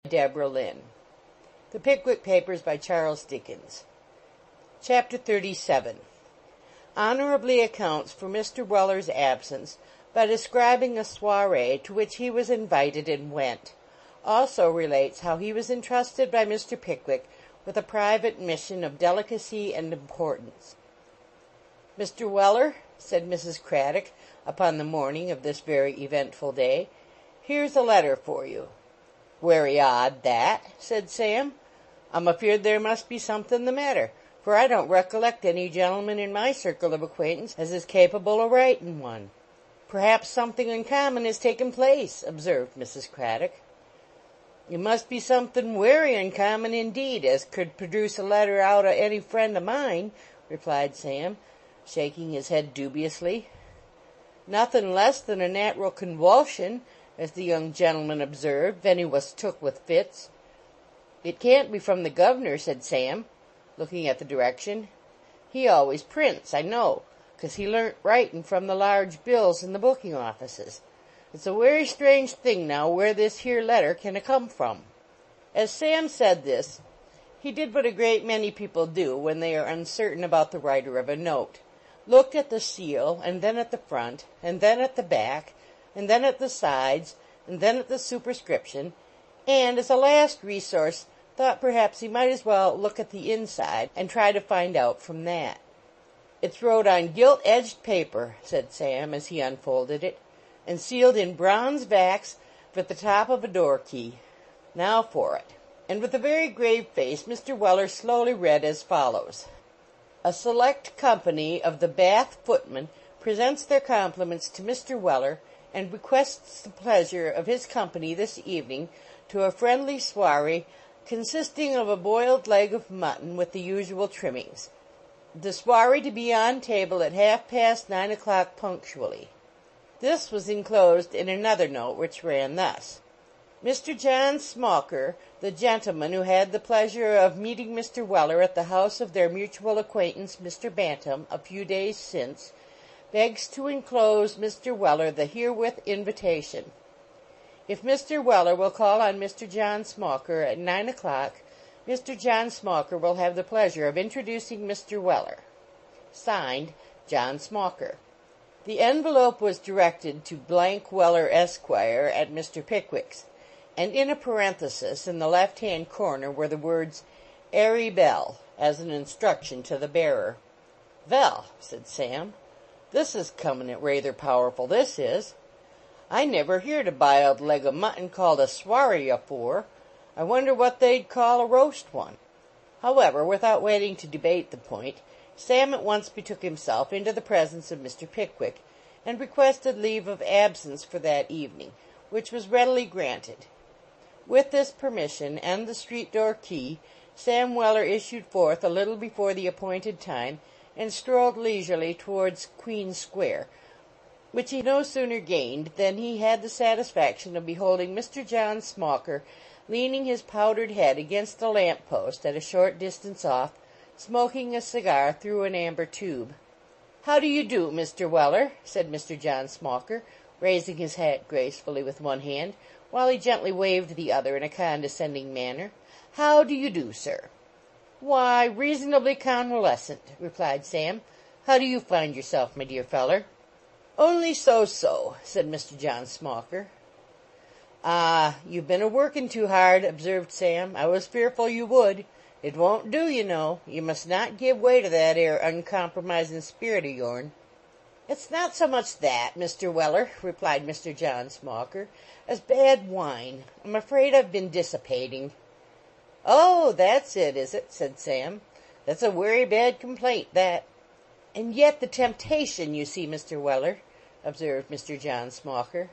Deborah Lynn. The Pickwick Papers by Charles Dickens. Chapter 37 honorably accounts for Mr. Weller's absence by describing a soiree to which he was invited and went. Also relates how he was entrusted by Mr. Pickwick with a private mission of delicacy and importance. "Mr. Weller," said Mrs. Craddock upon the morning of this very eventful day, "here's a letter for you." "Wery odd, that," said Sam. "I'm afeard there must be somethin' the matter, for I don't recollect any gentleman in my circle of acquaintance as is capable o' writin' one." "Perhaps something uncommon has taken place," observed Mrs. Craddock. "It must be somethin' wery uncommon indeed, as could produce a letter out o' any friend o' mine," replied Sam, shaking his head dubiously. "Nothin' less than a nat'ral conwulsion, as the young gentleman observed, ven he was took with fits." "It can't be from the governor," said Sam, looking at the direction. "He always prints, I know, 'cause he learnt writin' from the large bills in the booking offices. It's a wery strange thing now where this here letter can a come from." As Sam said this, he did what a great many people do when they are uncertain about the writer of a note: look at the seal, and then at the front, and then at the back, and then at the sides, and then at the superscription, and, as a last resource, thought perhaps he might as well look at the inside and try to find out from that. "It's wrote on gilt-edged paper," said Sam, as he unfolded it, "and sealed in bronze vax with the top of a door key. Now for it." And with a very grave face Mr. Weller slowly read as follows: "A select company of the Bath Footmen presents their compliments to Mr. Weller, and requests the pleasure of his company this evening to a friendly soiree consisting of a boiled leg of mutton with the usual trimmings. The soiree to be on table at 9:30 o'clock punctually." This was enclosed in another note, which ran thus: "Mr. John Smauker, the gentleman who had the pleasure of meeting Mr. Weller at the house of their mutual acquaintance, Mr. Bantam, a few days since, begs to enclose Mr. Weller the herewith invitation. If Mr. Weller will call on Mr. John Smauker at 9 o'clock, Mr. John Smauker will have the pleasure of introducing Mr. Weller. Signed, John Smauker." The envelope was directed to Weller, Esquire, at Mr. Pickwick's, and in a parenthesis in the left-hand corner were the words "Airy Bell," as an instruction to the bearer. "Vell," said Sam, "this is comin' it rayther powerful, this is. I never heerd a biled leg o' mutton called a swarry afore. I wonder what they'd call a roast one." However, without waiting to debate the point, Sam at once betook himself into the presence of Mr. Pickwick, and requested leave of absence for that evening, which was readily granted. With this permission and the street door key, Sam Weller issued forth a little before the appointed time, and strolled leisurely towards Queen Square, which he no sooner gained than he had the satisfaction of beholding Mr. John Smauker leaning his powdered head against a lamp-post at a short distance off, smoking a cigar through an amber tube. "How do you do, Mr. Weller?" said Mr. John Smauker, raising his hat gracefully with one hand, while he gently waved the other in a condescending manner. "How do you do, sir?" "Why, reasonably convalescent," replied Sam. "How do you find yourself, my dear feller?" "Only so," said Mr. John Smauker. "Ah, you've been a workin' too hard," observed Sam. "I was fearful you would. It won't do, you know. You must not give way to that 'ere uncompromisin' spirit o' yourn." "It's not so much that, Mr. Weller," replied Mr. John Smauker, "as bad wine. I'm afraid I've been dissipating." "Oh, that's it, is it?" said Sam. "That's a wery bad complaint, that." "And yet the temptation, you see, Mr. Weller," observed Mr. John Smauker.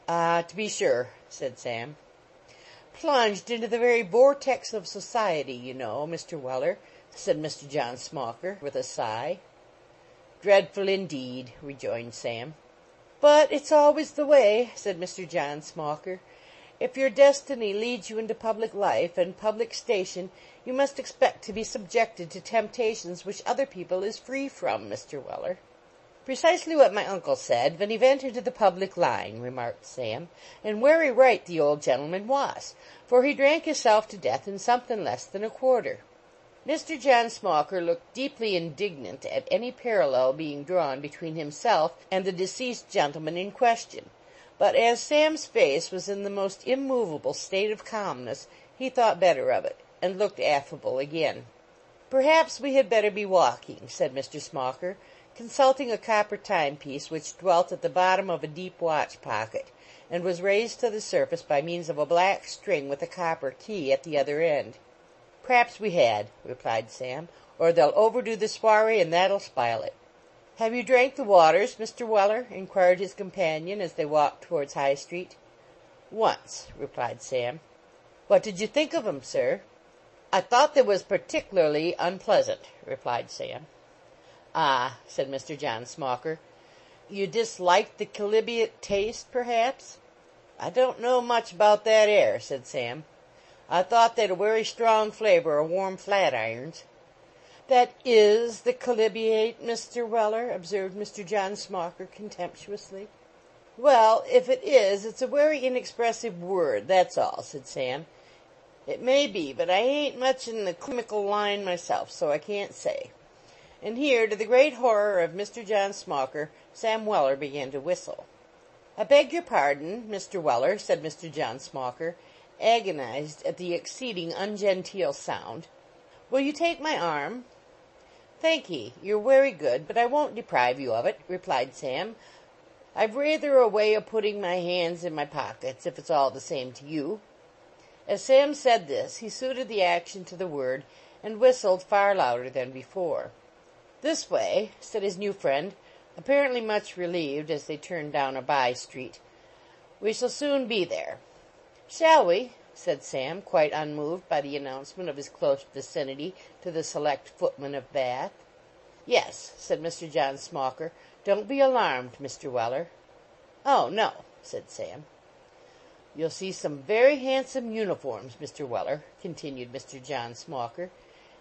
"Ah, to be sure," said Sam. "Plunged into the very vortex of society, you know, Mr. Weller," said Mr. John Smauker, with a sigh. "Dreadful indeed," rejoined Sam. "But it's always the way," said Mr. John Smauker. "If your destiny leads you into public life and public station, you must expect to be subjected to temptations which other people is free from, Mr. Weller." "Precisely what my uncle said when he went into the public line," remarked Sam, "and werry right the old gentleman was, for he drank hisself to death in something less than a quarter." Mr. John Smauker looked deeply indignant at any parallel being drawn between himself and the deceased gentleman in question, but as Sam's face was in the most immovable state of calmness, he thought better of it, and looked affable again. "Perhaps we had better be walking," said Mr. Smauker, consulting a copper timepiece which dwelt at the bottom of a deep watch pocket, and was raised to the surface by means of a black string with a copper key at the other end. "P'raps we had," replied Sam, "or they'll overdo the soiree, and that'll spile it." "Have you drank the waters, Mr. Weller?" inquired his companion as they walked towards High Street. "Once," replied Sam. "What did you think of 'em, sir?" "I thought they was partic'larly unpleasant," replied Sam. "Ah," said Mr. John Smauker, "you disliked the chalybeate taste, perhaps?" "I don't know much about that 'ere," said Sam. "I thought they'd a werry strong flavour o' warm flatirons." "That is the chalybeate, Mr. Weller," observed Mr. John Smauker contemptuously. "Well, if it is, it's a werry inexpressive word, that's all," said Sam. "It may be, but I ain't much in the chimical line myself, so I can't say." And here, to the great horror of Mr. John Smauker, Sam Weller began to whistle. "I beg your pardon, Mr. Weller," said Mr. John Smauker, agonized at the exceeding ungenteel sound. "Will you take my arm?" "Thankee, you're werry good, but I won't deprive you of it," replied Sam. "I've rayther a way o' putting my hands in my pockets, if it's all the same to you." As Sam said this, he suited the action to the word, and whistled far louder than before. "This way," said his new friend, apparently much relieved, as they turned down a by street. "We shall soon be there." "Shall we?" said Sam, quite unmoved by the announcement of his close vicinity to the select footmen of Bath. "Yes," said Mr. John Smauker. "Don't be alarmed, Mr. Weller." "Oh, no," said Sam. "You'll see some very handsome uniforms, Mr. Weller," continued Mr. John Smauker,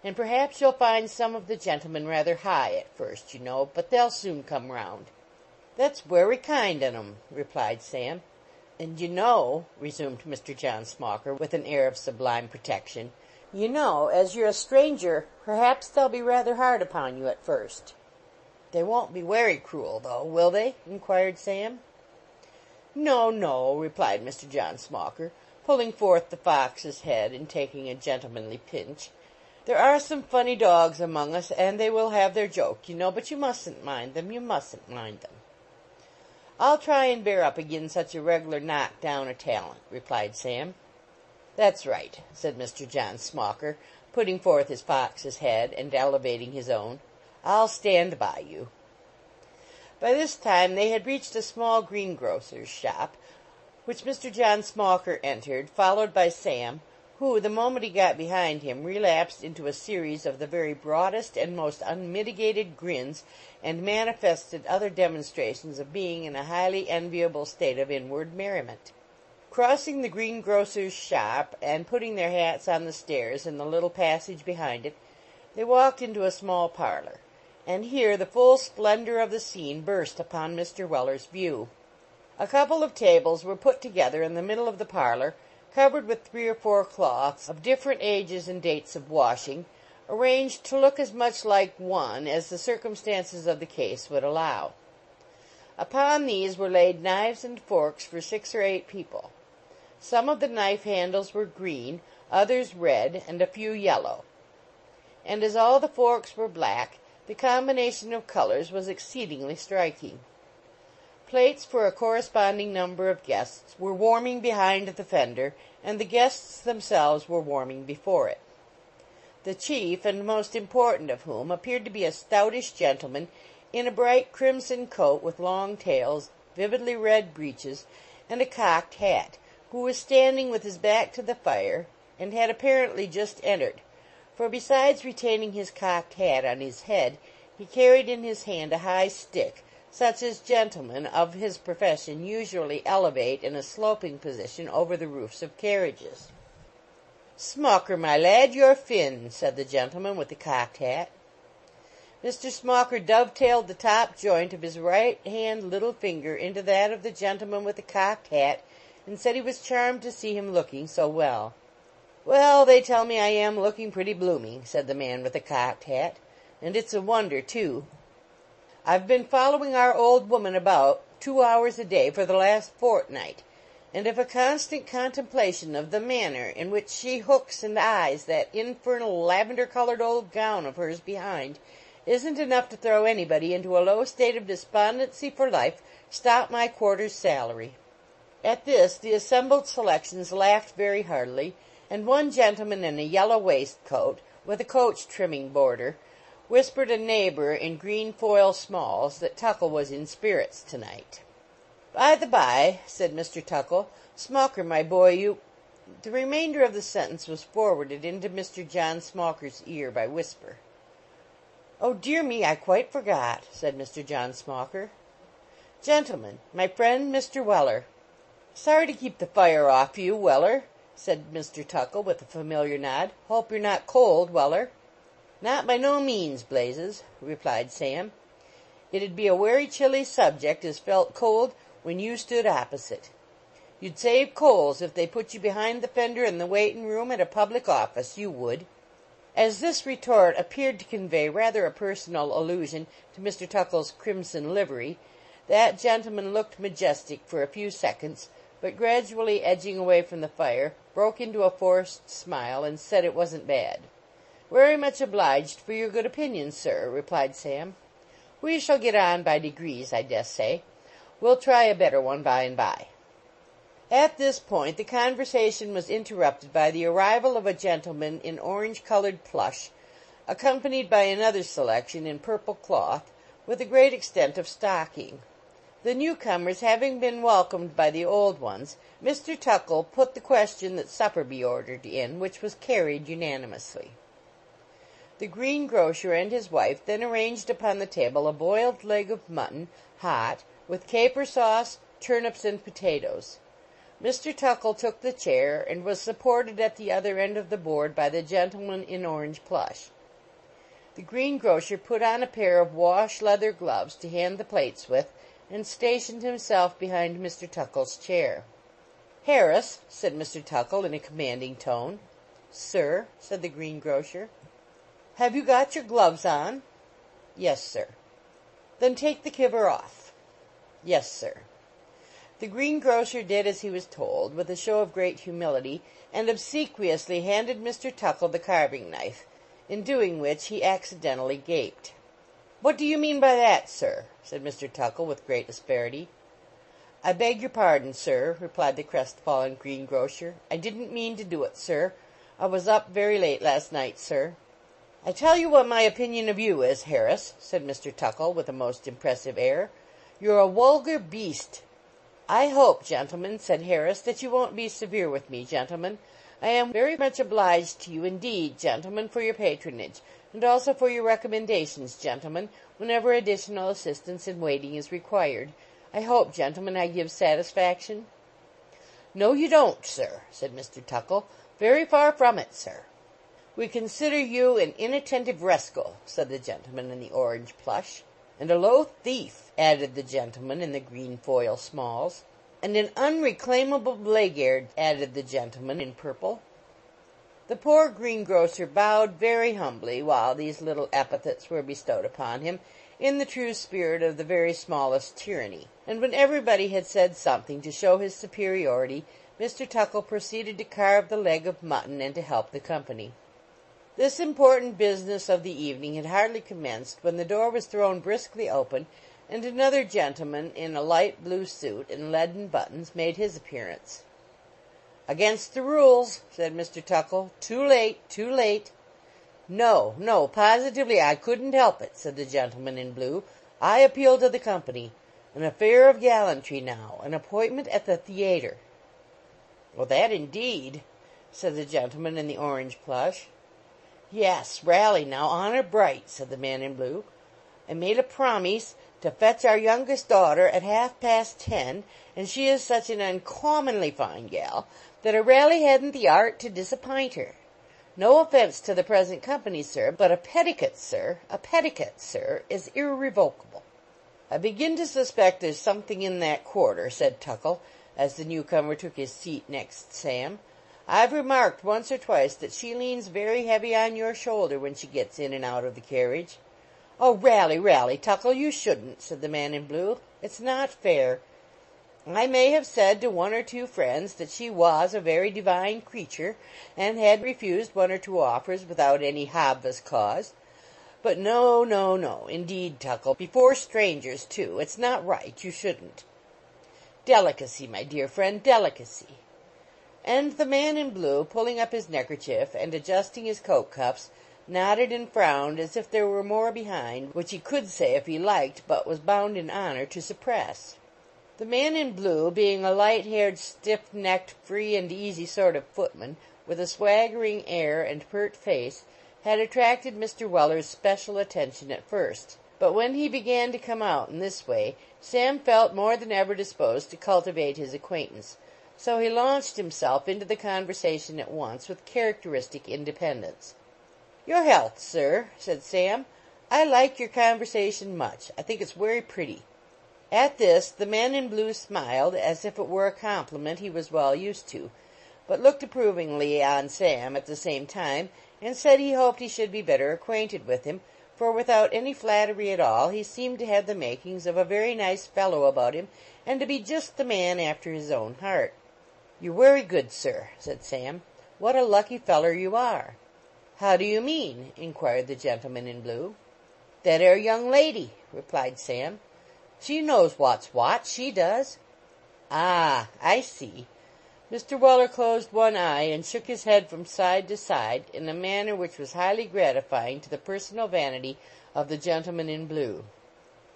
"and perhaps you'll find some of the gentlemen rather high at first, you know, but they'll soon come round." "That's werry kind on 'em," replied Sam. "And you know," resumed Mr. John Smauker, with an air of sublime protection, "you know, as you're a stranger, perhaps they'll be rather hard upon you at first." "They won't be werry cruel, though, will they?" inquired Sam. "No, no," replied Mr. John Smauker, pulling forth the fox's head and taking a gentlemanly pinch. "There are some funny dogs among us, and they will have their joke, you know, but you mustn't mind them, you mustn't mind them." "I'll try and bear up agin such a reg'lar knock down o' talent," replied Sam. "That's right," said Mr. John Smauker, putting forth his fox's head and elevating his own. "I'll stand by you." By this time they had reached a small greengrocer's shop, which Mr. John Smauker entered, followed by Sam, who, the moment he got behind him, relapsed into a series of the very broadest and most unmitigated grins, and manifested other demonstrations of being in a highly enviable state of inward merriment. Crossing the greengrocer's shop, and putting their hats on the stairs in the little passage behind it, they walked into a small parlor, and here the full splendor of the scene burst upon Mr. Weller's view. A couple of tables were put together in the middle of the parlor, covered with 3 or 4 cloths of different ages and dates of washing, arranged to look as much like one as the circumstances of the case would allow. Upon these were laid knives and forks for 6 or 8 people. Some of the knife handles were green, others red, and a few yellow. And as all the forks were black, the combination of colors was exceedingly striking. Plates for a corresponding number of guests were warming behind the fender, and the guests themselves were warming before it. The chief and most important of whom appeared to be a stoutish gentleman in a bright crimson coat with long tails, vividly red breeches, and a cocked hat, who was standing with his back to the fire, and had apparently just entered, for besides retaining his cocked hat on his head, he carried in his hand a high stick, such as gentlemen of his profession usually elevate in a sloping position over the roofs of carriages. "Smauker, my lad, you're fin," said the gentleman with the cocked hat. Mr. Smauker dovetailed the top joint of his right-hand little finger into that of the gentleman with the cocked hat, and said he was charmed to see him looking so well. "Well, they tell me I am looking pretty blooming," said the man with the cocked hat, "and it's a wonder, too. I've been following our old woman about 2 hours a day for the last fortnight, and if a constant contemplation of the manner in which she hooks and eyes that infernal lavender-colored old gown of hers behind isn't enough to throw anybody into a low state of despondency for life, stop my quarter's salary." At this the assembled selections laughed very heartily, and one gentleman in a yellow waistcoat, with a coach trimming border, whispered a neighbor in green foil smalls that Tuckle was in spirits tonight. "By the by," said Mr. Tuckle, "Smauker, my boy, you—" The remainder of the sentence was forwarded into Mr. John Smauker's ear by whisper. "Oh, dear me, I quite forgot," said Mr. John Smauker. "Gentlemen, my friend Mr. Weller." "Sorry to keep the fire off you, Weller," said Mr. Tuckle with a familiar nod. "Hope you're not cold, Weller." "Not by no means, Blazes," replied Sam. "It'd be a wery chilly subject as felt cold when you stood opposite. You'd save coals if they put you behind the fender in the waitin' room at a public office, you would." As this retort appeared to convey rather a personal allusion to Mr. Tuckle's crimson livery, that gentleman looked majestic for a few seconds, but gradually edging away from the fire, broke into a forced smile, and said it wasn't bad. "Wery much obliged for your good opinion, sir," replied Sam. "We shall get on by degrees, I dessay. We'll try a better one by and by." At this point the conversation was interrupted by the arrival of a gentleman in orange-colored plush, accompanied by another selection in purple cloth, with a great extent of stocking. The newcomers having been welcomed by the old ones, Mr. Tuckle put the question that supper be ordered in, which was carried unanimously. The greengrocer and his wife then arranged upon the table a boiled leg of mutton, hot, with caper sauce, turnips, and potatoes. Mr. Tuckle took the chair, and was supported at the other end of the board by the gentleman in orange plush. The greengrocer put on a pair of wash-leather gloves to hand the plates with, and stationed himself behind Mr. Tuckle's chair. "Harris," said Mr. Tuckle in a commanding tone. "Sir," said the greengrocer. "Have you got your gloves on?" "Yes, sir." "Then take the kiver off." "Yes, sir." The greengrocer did as he was told, with a show of great humility, and obsequiously handed Mr. Tuckle the carving knife, in doing which he accidentally gaped. "What do you mean by that, sir?" said Mr. Tuckle with great asperity. "I beg your pardon, sir," replied the crestfallen greengrocer. "I didn't mean to do it, sir. I was up very late last night, sir." "I tell you what my opinion of you is, Harris," said Mr. Tuckle with a most impressive air. "You're a wulgar beast." "I hope, gentlemen," said Harris, "that you won't be severe with me, gentlemen. I am very much obliged to you indeed, gentlemen, for your patronage, and also for your recommendations, gentlemen, whenever additional assistance in waiting is required. I hope, gentlemen, I give satisfaction?" "No, you don't, sir," said Mr. Tuckle. "Very far from it, sir." "We consider you an inattentive rascal," said the gentleman in the orange plush. "And a low thief," added the gentleman in the green foil smalls. "And an unreclaimable blackguard," added the gentleman in purple. The poor greengrocer bowed very humbly while these little epithets were bestowed upon him, in the true spirit of the very smallest tyranny, and when everybody had said something to show his superiority, Mr. Tuckle proceeded to carve the leg of mutton and to help the company. This important business of the evening had hardly commenced when the door was thrown briskly open, and another gentleman in a light blue suit and leaden buttons made his appearance. "Against the rules," said Mr. Tuckle. "Too late, too late." "No, no, positively I couldn't help it," said the gentleman in blue. "I appeal to the company. An affair of gallantry now, an appointment at the theater." "Well, that indeed," said the gentleman in the orange plush. "Yes, rally now, honor bright," said the man in blue. "I made a promise to fetch our youngest daughter at 10:30, and she is such an uncommonly fine gal that I raly hadn't the art to disapp'int her. No offence to the present company, sir, but a petticut, sir, is irrevocable." "I begin to suspect there's something in that quarter," said Tuckle, as the newcomer took his seat next Sam. "I've remarked once or twice that she leans very heavy on your shoulder when she gets in and out of the carriage." "Oh, rally, rally, Tuckle, you shouldn't," said the man in blue. "It's not fair. I may have said to one or two friends that she was a very divine creature, and had refused one or two offers without any obvious cause. But no, no, no, indeed, Tuckle, before strangers, too. It's not right. You shouldn't." "Delicacy, my dear friend, delicacy." And the man in blue, pulling up his neckerchief and adjusting his coat cuffs, nodded and frowned as if there were more behind, which he could say if he liked, but was bound in honor to suppress. The man in blue, being a light-haired, stiff-necked, free-and-easy sort of footman, with a swaggering air and pert face, had attracted Mr. Weller's special attention at first. But when he began to come out in this way, Sam felt more than ever disposed to cultivate his acquaintance, so he launched himself into the conversation at once with characteristic independence. "Your health, sir," said Sam. "I like your conversation much. I think it's very pretty." At this the man in blue smiled, as if it were a compliment he was well used to, but looked approvingly on Sam at the same time, and said he hoped he should be better acquainted with him, for without any flattery at all he seemed to have the makings of a very nice fellow about him, and to be just the man after his own heart. "You're wery good, sir," said Sam. "What a lucky feller you are." "How do you mean?" inquired the gentleman in blue. "That 'ere young lady," replied Sam. "She knows wot's what, she does." "Ah, I see." Mr. Weller closed one eye and shook his head from side to side in a manner which was highly gratifying to the personal vanity of the gentleman in blue.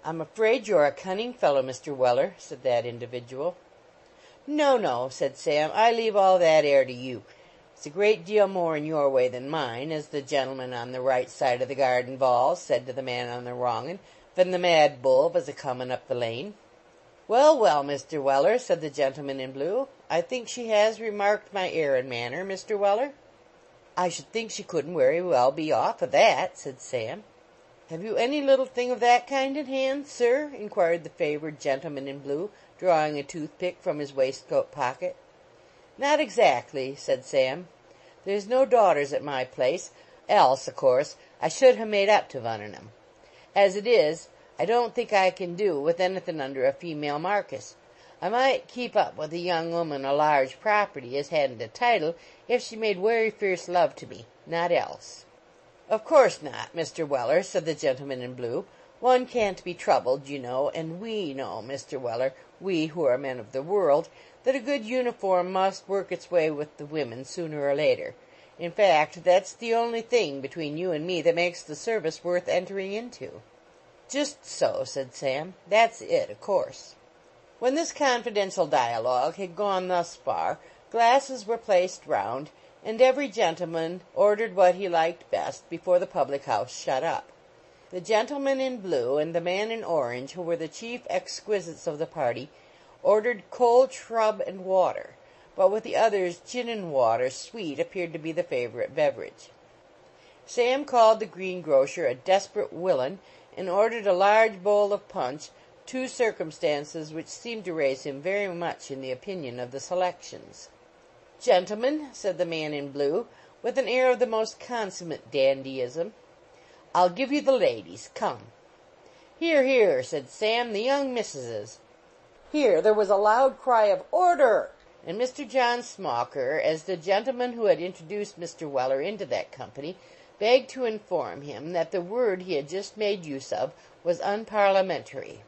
"I'm afraid you're a cunning fellow, Mr. Weller," said that individual. "No, no," said Sam, "I leave all that 'ere to you. It's a great deal more in your way than mine, as the gentleman on the right side of the garden wall said to the man on the wrong un, ven the mad bull was a comin' up the lane." "Well, well, Mr. Weller," said the gentleman in blue, "I think she has remarked my air and manner, Mr. Weller." "I should think she couldn't very well be off o' that," said Sam. "Have you any little thing of that kind in hand, sir?" inquired the favored gentleman in blue, drawing a toothpick from his waistcoat pocket. "Not exactly," said Sam. "There's no daughters at my place, else, o' course, I should ha' made up to one on 'em. As it is, I don't think I can do with anything under a female markis. I might keep up with a young woman o' large property as hadn't a title, if she made wery fierce love to me, not else." "Of course not, Mr. Weller," said the gentleman in blue. "One can't be troubled, you know, and we know, Mr. Weller, we who are men of the world, that a good uniform must work its way with the women sooner or later. In fact, that's the only thing between you and me that makes the service worth entering into." "Just so," said Sam. "That's it, o' course." When this confidential dialogue had gone thus far, glasses were placed round, and every gentleman ordered what he liked best before the public-house shut up. The gentleman in blue and the man in orange, who were the chief exquisites of the party, ordered cold shrub and water, but with the others gin and water sweet appeared to be the favorite beverage. Sam called the greengrocer a desperate willain, and ordered a large bowl of punch, two circumstances which seemed to raise him very much in the opinion of the selections. "Gentlemen," said the man in blue, with an air of the most consummate dandyism, "I'll give you the ladies. Come." "Here, here," said Sam, "the young missuses." Here there was a loud cry of "Order!" and Mr. John Smauker, as the gentleman who had introduced Mr. Weller into that company, begged to inform him that the word he had just made use of was unparliamentary.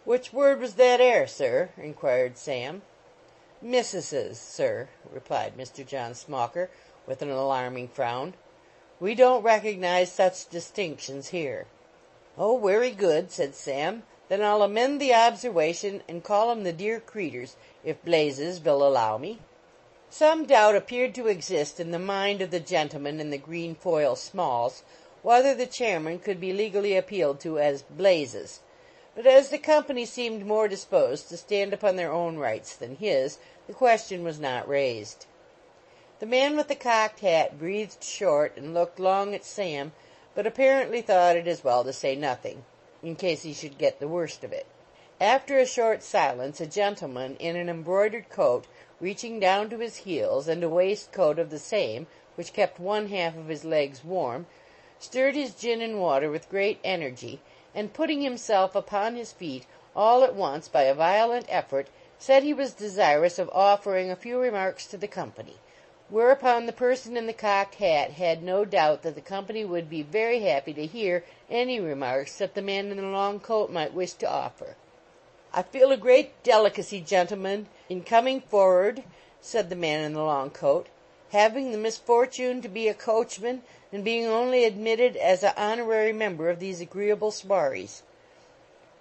"Which word was that 'ere, sir?" inquired Sam. "Missuses, sir," replied Mr. John Smauker, with an alarming frown. "We don't recognize such distinctions here." "Oh, wery good," said Sam. "Then I'll amend the obserwation and call 'em the dear creeters, if Blazes vill allow me." Some doubt appeared to exist in the mind of the gentleman in the green foil smalls, whether the chairman could be legally appealed to as Blazes, but as the company seemed more disposed to stand upon their own rights than his, the question was not raised. The man with the cocked hat breathed short and looked long at Sam, but apparently thought it as well to say nothing, in case he should get the worst of it. After a short silence, a gentleman in an embroidered coat reaching down to his heels, and a waistcoat of the same, which kept one half of his legs warm, stirred his gin and water with great energy, and putting himself upon his feet all at once by a violent effort, said he was desirous of offering a few remarks to the company, whereupon the person in the cocked hat had no doubt that the company would be very happy to hear any remarks that the man in the long coat might wish to offer. "I feel a great delicacy, gentlemen, in coming for'ard," said the man in the long coat, "having the misfortune to be a coachman, and being only admitted as a honorary member of these agreeable swarries.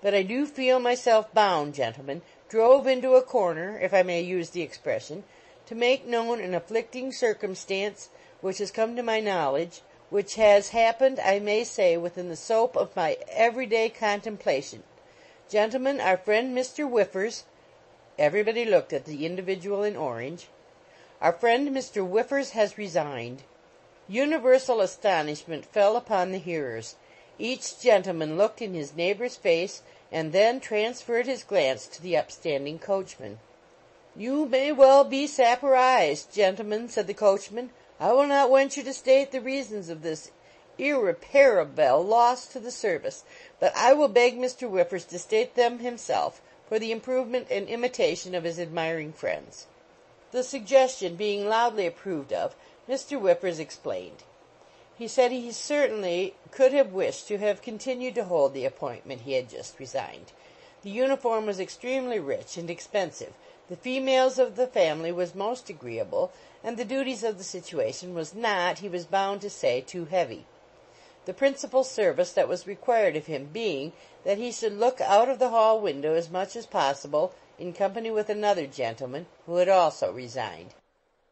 But I do feel myself bound, gentlemen, drove into a corner, if I may use the expression, to make known an afflicting circumstance which has come to my knowledge, which has happened, I may say, within the scope of my everyday contemplation. Gentlemen, our friend Mr. Whiffers," everybody looked at the individual in orange, "our friend Mr. Whiffers has resigned." Universal astonishment fell upon the hearers. Each gentleman looked in his neighbor's face, and then transferred his glance to the upstanding coachman. "You may well be sapperized, gentlemen," said the coachman. "I will not venture to state the reasons of this irreparable loss to the service, but I will beg Mr. Whiffers to state them himself, for the improvement and imitation of his admiring friends." The suggestion being loudly approved of, Mr. Whiffers explained. He said he certainly could have wished to have continued to hold the appointment he had just resigned. The uniform was extremely rich and expensive, the females of the family was most agreeable, and the duties of the situation was not, he was bound to say, too heavy. The principal service that was required of him being that he should look out of the hall window as much as possible in company with another gentleman who had also resigned.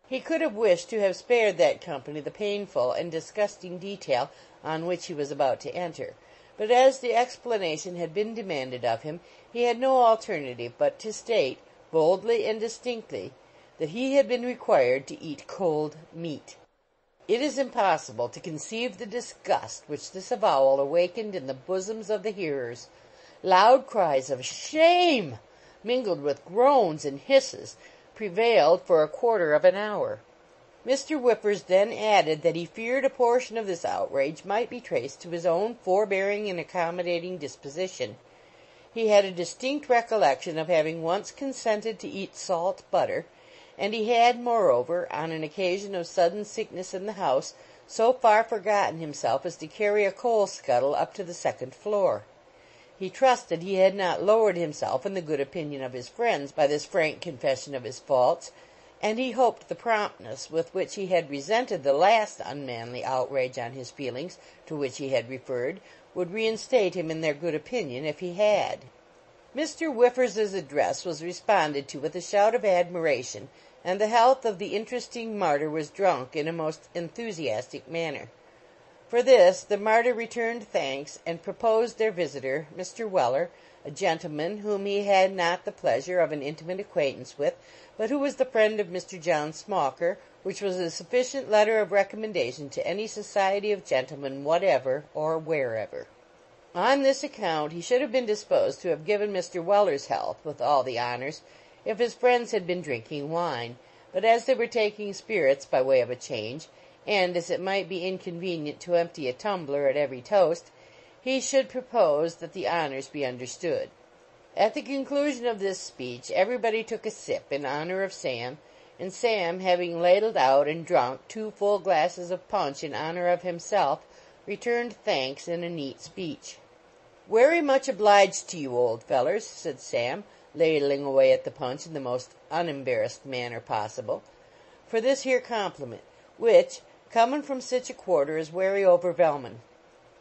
He could have wished to have spared that company the painful and disgusting detail on which he was about to enter, but as the explanation had been demanded of him, he had no alternative but to state, boldly and distinctly, that he had been required to eat cold meat. It is impossible to conceive the disgust which this avowal awakened in the bosoms of the hearers. Loud cries of "Shame!" mingled with groans and hisses, prevailed for a quarter of an hour. Mr. Whiffers then added that he feared a portion of this outrage might be traced to his own forbearing and accommodating disposition. He had a distinct recollection of having once consented to eat salt butter, and he had, moreover, on an occasion of sudden sickness in the house, so far forgotten himself as to carry a coal scuttle up to the second floor. He trusted he had not lowered himself in the good opinion of his friends by this frank confession of his faults, and he hoped the promptness with which he had resented the last unmanly outrage on his feelings to which he had referred would reinstate him in their good opinion if he had. Mr. Whiffers's address was responded to with a shout of admiration, and the health of the interesting martyr was drunk in a most enthusiastic manner. For this the martyr returned thanks, and proposed their visitor, Mr. Weller, a gentleman whom he had not the pleasure of an intimate acquaintance with, but who was the friend of Mr. John Smauker, which was a sufficient letter of recommendation to any society of gentlemen whatever, or wherever. On this account he should have been disposed to have given Mr. Weller's health, with all the honors, if his friends had been drinking wine, but as they were taking spirits by way of a change, and as it might be inconvenient to empty a tumbler at every toast, he should propose that the honors be understood. At the conclusion of this speech everybody took a sip in honor of Sam, and Sam, having ladled out and drunk 2 full glasses of punch in honor of himself, returned thanks in a neat speech. "Wery much obliged to you, old fellers," said Sam, ladling away at the punch in the most unembarrassed manner possible, "for this here compliment, which, comin' from sich a quarter, is wery overvelmin'.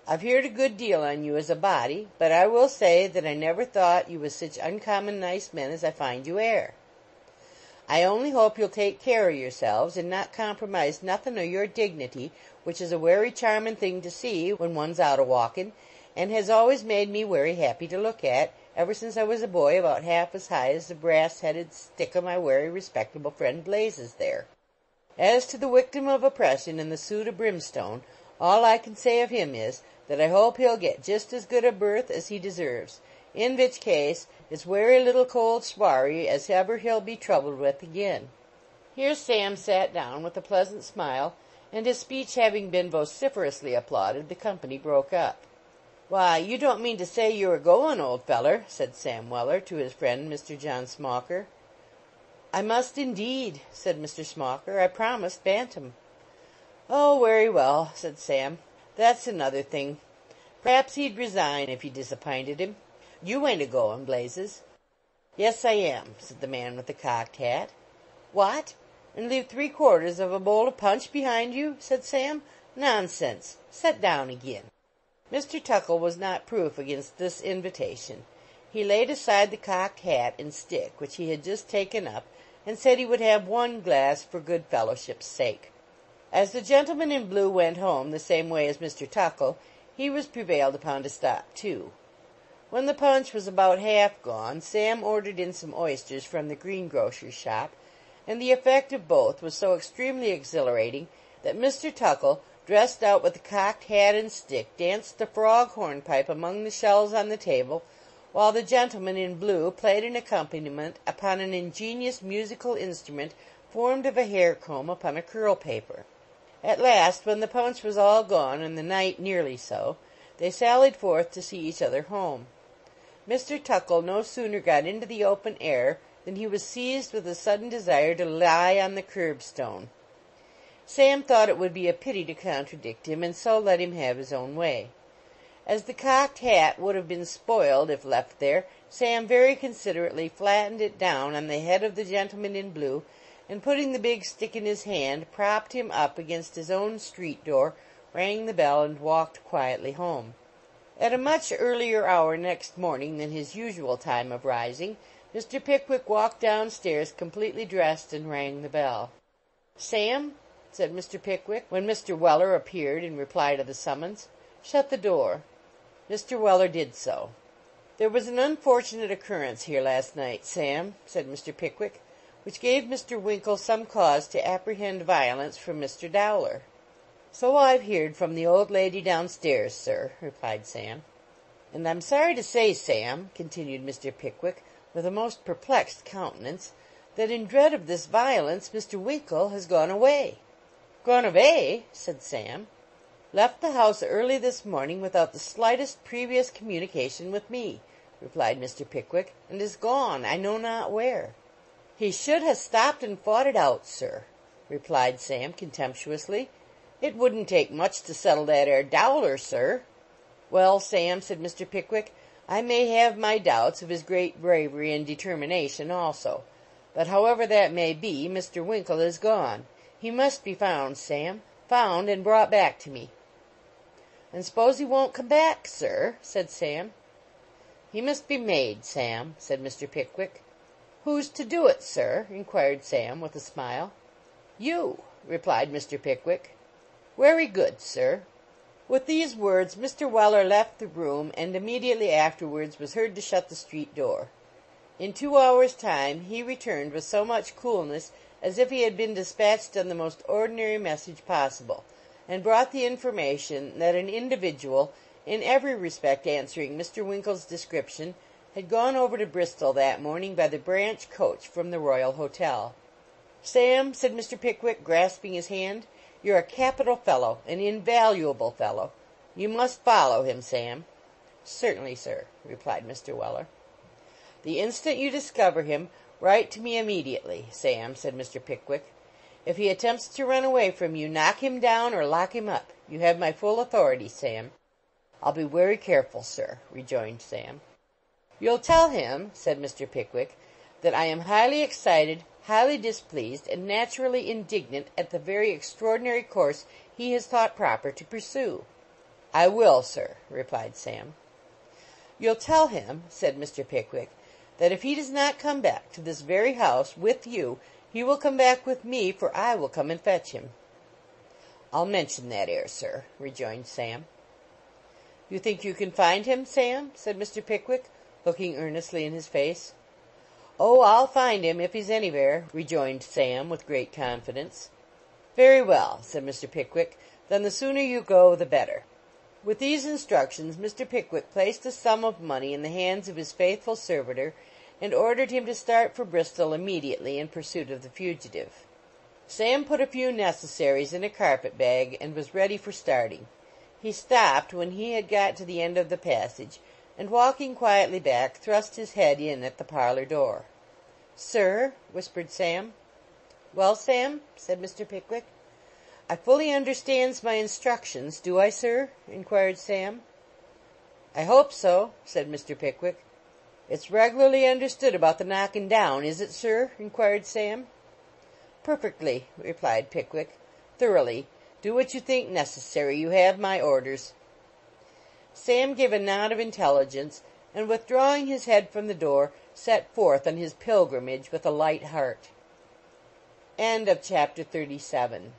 I've heerd a good deal on you as a body, but I will say that I never thought you was sich uncommon nice men as I find you air. I only hope you'll take care o' yourselves, and not compromise nothin' o' your dignity, which is a wery charmin' thing to see when one's out a walkin', and has always made me wery happy to look at, ever since I was a boy about half as high as the brass-headed stick o' my wery respectable friend Blazes there." As to the victim of oppression and the suit of brimstone, all I can say of him is, that I hope he'll get just as good a berth as he deserves, in which case it's wery little cold swarry as ever he'll be troubled with again." Here Sam sat down with a pleasant smile, and his speech having been vociferously applauded, the company broke up. "Why, you don't mean to say you are goin', old feller?" said Sam Weller to his friend Mr. John Smauker. "I must indeed," said Mr. Smauker. "I promised Bantam." "Oh, wery well," said Sam. "That's another thing. P'raps he'd resign if you disapp'inted him. You ain't a goin', Blazes." "Yes, I am," said the man with the cocked hat. "What! And leave 3/4 of a bowl of punch behind you?" said Sam. "Nonsense! Set down again." Mr. Tuckle was not proof against this invitation. He laid aside the cocked hat and stick which he had just taken up, and said he would have one glass for good fellowship's sake. As the gentleman in blue went home the same way as Mr. Tuckle, he was prevailed upon to stop too. When the punch was about half gone, Sam ordered in some oysters from the greengrocer's shop, and the effect of both was so extremely exhilarating that Mr. Tuckle, dressed out with the cocked hat and stick, danced the frog hornpipe among the shells on the table, while the gentleman in blue played an accompaniment upon an ingenious musical instrument formed of a hair comb upon a curl paper. At last, when the punch was all gone and the night nearly so, they sallied forth to see each other home. Mr. Tuckle no sooner got into the open air than he was seized with a sudden desire to lie on the curbstone. Sam thought it would be a pity to contradict him, and so let him have his own way. As the cocked hat would have been spoiled if left there, Sam very considerately flattened it down on the head of the gentleman in blue, and putting the big stick in his hand, propped him up against his own street door, rang the bell, and walked quietly home. At a much earlier hour next morning than his usual time of rising, Mr. Pickwick walked downstairs completely dressed and rang the bell. "Sam," said Mr. Pickwick, when Mr. Weller appeared in reply to the summons, "shut the door." Mr. Weller did so. "There was an unfortunate occurrence here last night, Sam," said Mr. Pickwick, "which gave Mr. Winkle some cause to apprehend violence from Mr. Dowler." "So I've heerd from the old lady downstairs, sir," replied Sam. "And I'm sorry to say, Sam," continued Mr. Pickwick, with a most perplexed countenance, "that in dread of this violence Mr. Winkle has gone away." "Gone away?" said Sam. "Left the house early this morning without the slightest previous communication with me," replied Mr. Pickwick, "and is gone, I know not where." "He should ha' stopped and fought it out, sir," replied Sam contemptuously. "It wouldn't take much to settle that 'ere Dowler, sir." "Well, Sam," said Mr. Pickwick, "I may have my doubts of his great bravery and determination also, but however that may be, Mr. Winkle is gone. He must be found, Sam, found and brought back to me." "And s'pose he won't come back, sir?" said Sam. "He must be made, Sam," said Mr. Pickwick. "Who's to do it, sir?" inquired Sam with a smile. "You," replied Mr. Pickwick. "Wery good, sir." With these words Mr. Weller left the room, and immediately afterwards was heard to shut the street door. In 2 hours' time he returned with so much coolness as if he had been dispatched on the most ordinary message possible, and brought the information that an individual, in every respect answering Mr. Winkle's description, had gone over to Bristol that morning by the branch coach from the Royal Hotel. "Sam," said Mr. Pickwick, grasping his hand, "you're a capital fellow, an invaluable fellow. You must follow him, Sam." "Certainly, sir," replied Mr. Weller. "The instant you discover him, write to me immediately, Sam," said Mr. Pickwick. "If he attempts to run away from you, knock him down or lock him up. You have my full authority, Sam." "I'll be wery careful, sir," rejoined Sam. "You'll tell him," said Mr. Pickwick, "that I am highly excited, highly displeased, and naturally indignant at the very extraordinary course he has thought proper to pursue." "I will, sir," replied Sam. "You'll tell him," said Mr. Pickwick, "that if he does not come back to this very house with you, he will come back with me, for I will come and fetch him." "I'll mention that 'ere, sir," rejoined Sam. "You think you can find him, Sam?" said Mr. Pickwick, looking earnestly in his face. "Oh, I'll find him if he's anywhere," rejoined Sam with great confidence. "Very well," said Mr. Pickwick. "Then the sooner you go the better." With these instructions Mr. Pickwick placed a sum of money in the hands of his faithful servitor, and ordered him to start for Bristol immediately in pursuit of the fugitive. Sam put a few necessaries in a carpet bag, and was ready for starting. He stopped when he had got to the end of the passage, and walking quietly back, thrust his head in at the parlor door. "Sir," whispered Sam. "Well, Sam?" said Mr. Pickwick. "I fully understands my instructions, do I, sir?" inquired Sam. "I hope so," said Mr. Pickwick. "It's reg'larly understood about the knockin' down, is it, sir?" inquired Sam. "Perfectly," replied Pickwick. "Thoroughly. Do what you think necessary. You have my orders." Sam gave a nod of intelligence, and withdrawing his head from the door, set forth on his pilgrimage with a light heart. End of chapter 37.